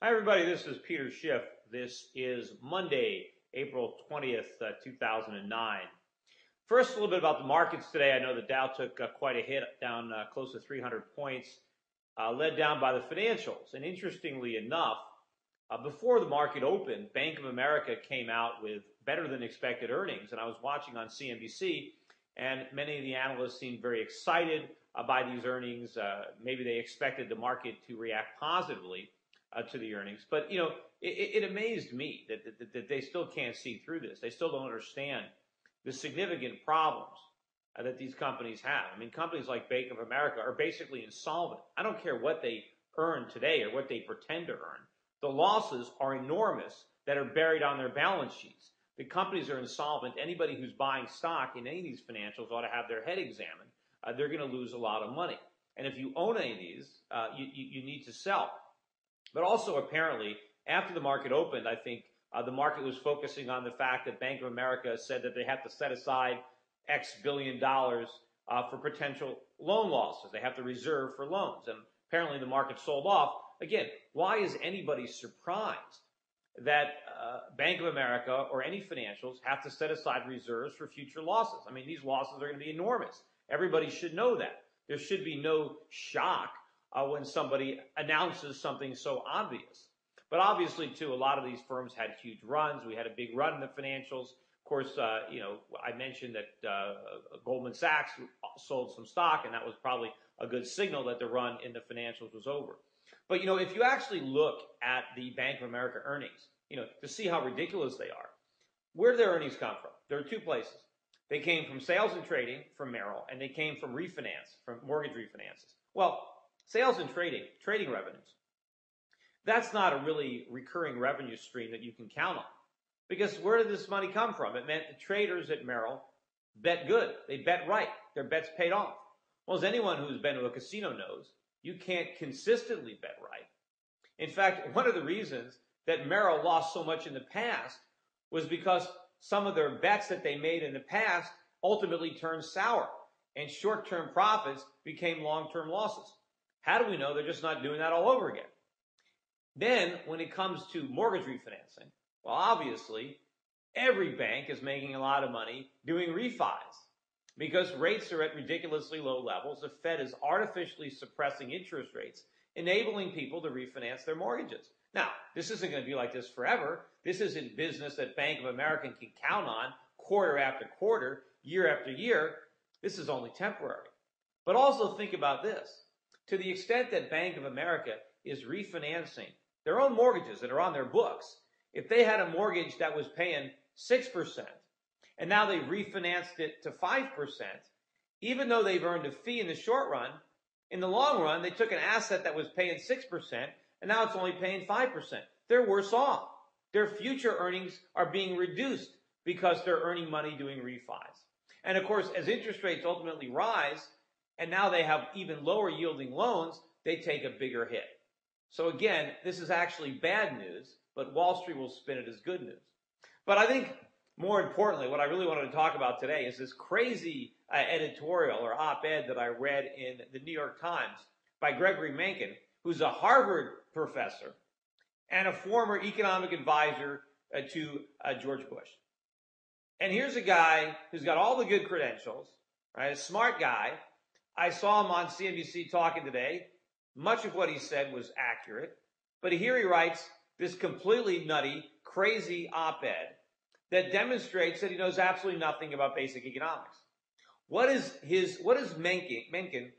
Hi, everybody. This is Peter Schiff. This is Monday, April 20th, 2009. First, a little bit about the markets today. I know the Dow took quite a hit, down close to 300 points, led down by the financials. And interestingly enough, before the market opened, Bank of America came out with better than expected earnings. And I was watching on CNBC, and many of the analysts seemed very excited by these earnings. Maybe they expected the market to react positively to the earnings. But, you know, it amazed me that they still can't see through this. They still don't understand the significant problems that these companies have. I mean, companies like Bank of America are basically insolvent. I don't care what they earn today or what they pretend to earn. The losses are enormous that are buried on their balance sheets. The companies are insolvent. Anybody who's buying stock in any of these financials ought to have their head examined. They're going to lose a lot of money. And if you own any of these, you need to sell. But also, apparently, after the market opened, I think the market was focusing on the fact that Bank of America said that they have to set aside X billion dollars for potential loan losses. They have to reserve for loans. And apparently the market sold off. Again, why is anybody surprised that Bank of America or any financials have to set aside reserves for future losses? I mean, these losses are going to be enormous. Everybody should know that. There should be no shock when somebody announces something so obvious. But obviously, too, a lot of these firms had huge runs. We had a big run in the financials. Of course, I mentioned that Goldman Sachs sold some stock, and that was probably a good signal that the run in the financials was over. But, you know, if you actually look at the Bank of America earnings, you know, to see how ridiculous they are, where did their earnings come from? There are two places. They came from sales and trading from Merrill, and they came from refinance, from mortgage refinances. Well, sales and trading revenues, that's not a really recurring revenue stream that you can count on. Because where did this money come from? It meant the traders at Merrill bet good. They bet right. Their bets paid off. Well, as anyone who's been to a casino knows, you can't consistently bet right. In fact, one of the reasons that Merrill lost so much in the past was because some of their bets that they made in the past ultimately turned sour, and short-term profits became long-term losses. How do we know they're just not doing that all over again? Then, when it comes to mortgage refinancing, well, obviously, every bank is making a lot of money doing refis because rates are at ridiculously low levels. The Fed is artificially suppressing interest rates, enabling people to refinance their mortgages. Now, this isn't going to be like this forever. This isn't business that Bank of America can count on quarter after quarter, year after year. This is only temporary. But also think about this. To the extent that Bank of America is refinancing their own mortgages that are on their books, if they had a mortgage that was paying 6%, and now they've refinanced it to 5%, even though they've earned a fee in the short run, in the long run, they took an asset that was paying 6%, and now it's only paying 5%. They're worse off. Their future earnings are being reduced because they're earning money doing refis. And of course, as interest rates ultimately rise, and now they have even lower yielding loans, they take a bigger hit. So again, this is actually bad news, but Wall Street will spin it as good news. But I think more importantly, what I really wanted to talk about today is this crazy editorial or op-ed that I read in the New York Times by Gregory Mencken, who's a Harvard professor and a former economic advisor to George Bush. And here's a guy who's got all the good credentials, right? A smart guy. I saw him on CNBC talking today. Much of what he said was accurate. But here he writes this completely nutty, crazy op-ed that demonstrates that he knows absolutely nothing about basic economics. What does Mencken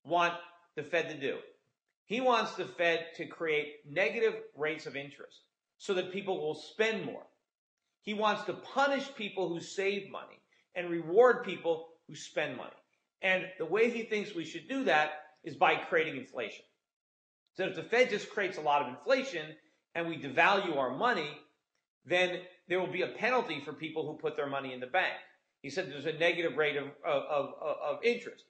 want the Fed to do? He wants the Fed to create negative rates of interest so that people will spend more. He wants to punish people who save money and reward people who spend money. And the way he thinks we should do that is by creating inflation. So if the Fed just creates a lot of inflation and we devalue our money, then there will be a penalty for people who put their money in the bank. He said there's a negative rate of interest.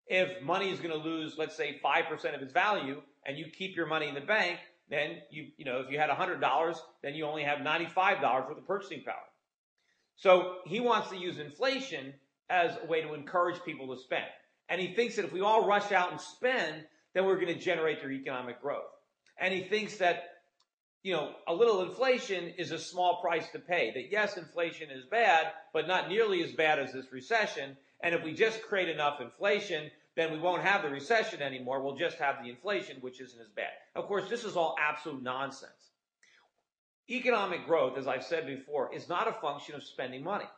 If money is going to lose, let's say, 5% of its value, and you keep your money in the bank, then if you had $100, then you only have $95 worth of purchasing power. So he wants to use inflation as a way to encourage people to spend. And he thinks that if we all rush out and spend, then we're going to generate their economic growth. And he thinks that a little inflation is a small price to pay. That yes, inflation is bad, but not nearly as bad as this recession. And if we just create enough inflation, then we won't have the recession anymore. We'll just have the inflation, which isn't as bad. Of course, this is all absolute nonsense. Economic growth, as I've said before, is not a function of spending money.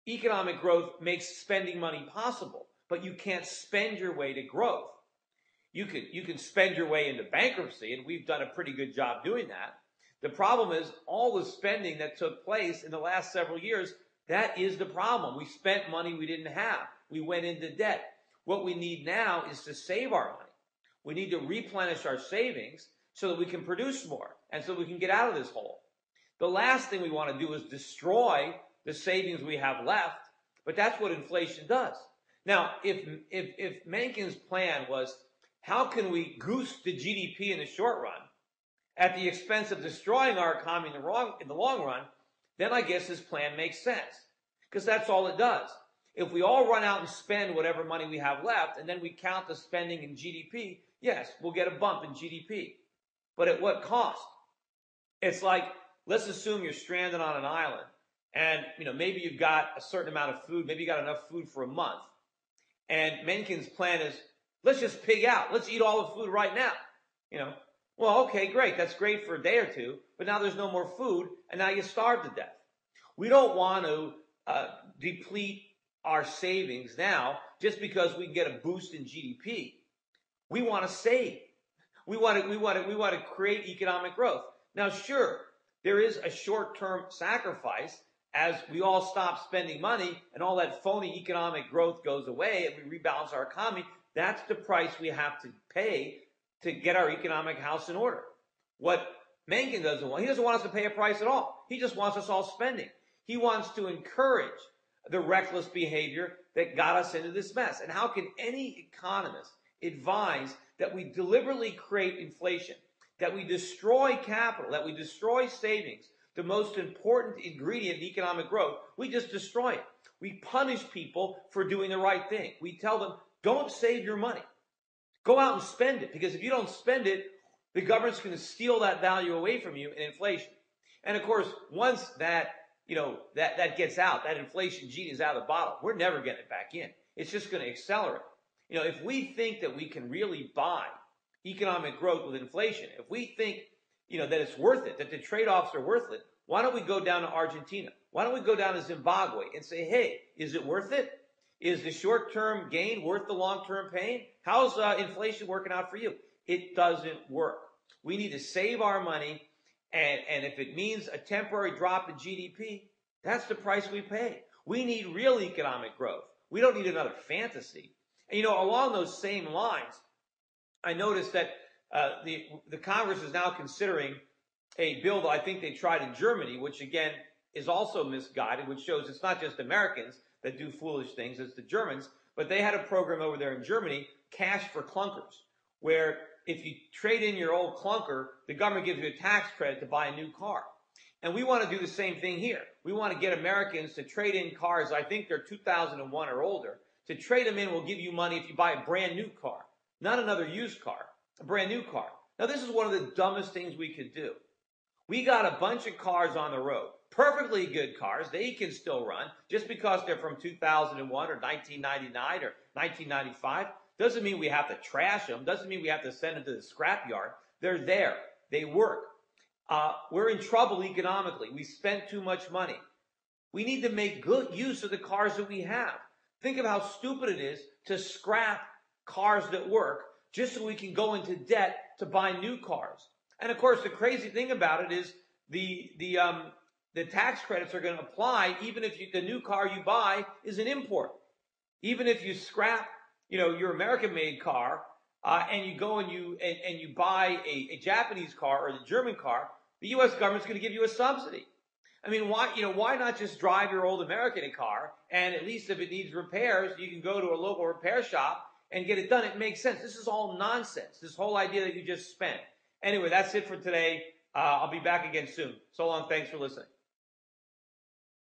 Economic growth makes spending money possible, but you can't spend your way to growth. You can spend your way into bankruptcy, and we've done a pretty good job doing that. The problem is all the spending that took place in the last several years, that is the problem. We spent money we didn't have. We went into debt. What we need now is to save our money. We need to replenish our savings so that we can produce more and so we can get out of this hole. The last thing we want to do is destroy the savings we have left, but that's what inflation does. Now, if Menken's plan was, how can we goose the GDP in the short run at the expense of destroying our economy in the long run, then I guess his plan makes sense, because that's all it does. If we all run out and spend whatever money we have left, and then we count the spending in GDP, yes, we'll get a bump in GDP. But at what cost? It's like, let's assume you're stranded on an island, and maybe you've got a certain amount of food, maybe you got enough food for a month. And Menken's plan is, let's just pig out. Let's eat all the food right now. Well, okay, great. That's great for a day or two, but now there's no more food, and now you starve to death. We don't want to deplete our savings now just because we can get a boost in GDP. We want to save. We want to create economic growth. Now, sure, there is a short-term sacrifice as we all stop spending money and all that phony economic growth goes away and we rebalance our economy. That's the price we have to pay to get our economic house in order. What Menken doesn't want, he doesn't want us to pay a price at all. He just wants us all spending. He wants to encourage the reckless behavior that got us into this mess. And how can any economist advise that we deliberately create inflation, that we destroy capital, that we destroy savings, the most important ingredient in economic growth? We just destroy it. We punish people for doing the right thing. We tell them, don't save your money. Go out and spend it, because if you don't spend it, the government's going to steal that value away from you in inflation. And of course, once that gets out, that inflation genie is out of the bottle, we're never getting it back in. It's just going to accelerate. If we think that we can really buy economic growth with inflation, if we think, that it's worth it, that the trade-offs are worth it, why don't we go down to Argentina? Why don't we go down to Zimbabwe and say, hey, is it worth it? Is the short-term gain worth the long-term pain? How's inflation working out for you? It doesn't work. We need to save our money, and if it means a temporary drop in GDP, that's the price we pay. We need real economic growth. We don't need another fantasy. And along those same lines, I noticed that the Congress is now considering a bill that I think they tried in Germany, which again is also misguided, which shows it's not just Americans that do foolish things, it's the Germans. But they had a program over there in Germany, Cash for Clunkers, where if you trade in your old clunker, the government gives you a tax credit to buy a new car. And we want to do the same thing here. We want to get Americans to trade in cars, I think they're 2001 or older. To trade them in will give you money if you buy a brand new car, not another used car, a brand new car. Now, this is one of the dumbest things we could do. We got a bunch of cars on the road, perfectly good cars. They can still run. Just because they're from 2001 or 1999 or 1995 doesn't mean we have to trash them. Doesn't mean we have to send them to the scrapyard. They're there. They work. We're in trouble economically. We spent too much money. We need to make good use of the cars that we have. Think of how stupid it is to scrap cars that work just so we can go into debt to buy new cars. And of course, the crazy thing about it is the tax credits are going to apply even if the new car you buy is an import. Even if you scrap, your American-made car and you go and you buy a Japanese car or the German car, the U.S. government's going to give you a subsidy. I mean, why not just drive your old American car, and at least if it needs repairs, you can go to a local repair shop and get it done. It makes sense. This is all nonsense, this whole idea that you just spent. Anyway, that's it for today. I'll be back again soon. So long. Thanks for listening.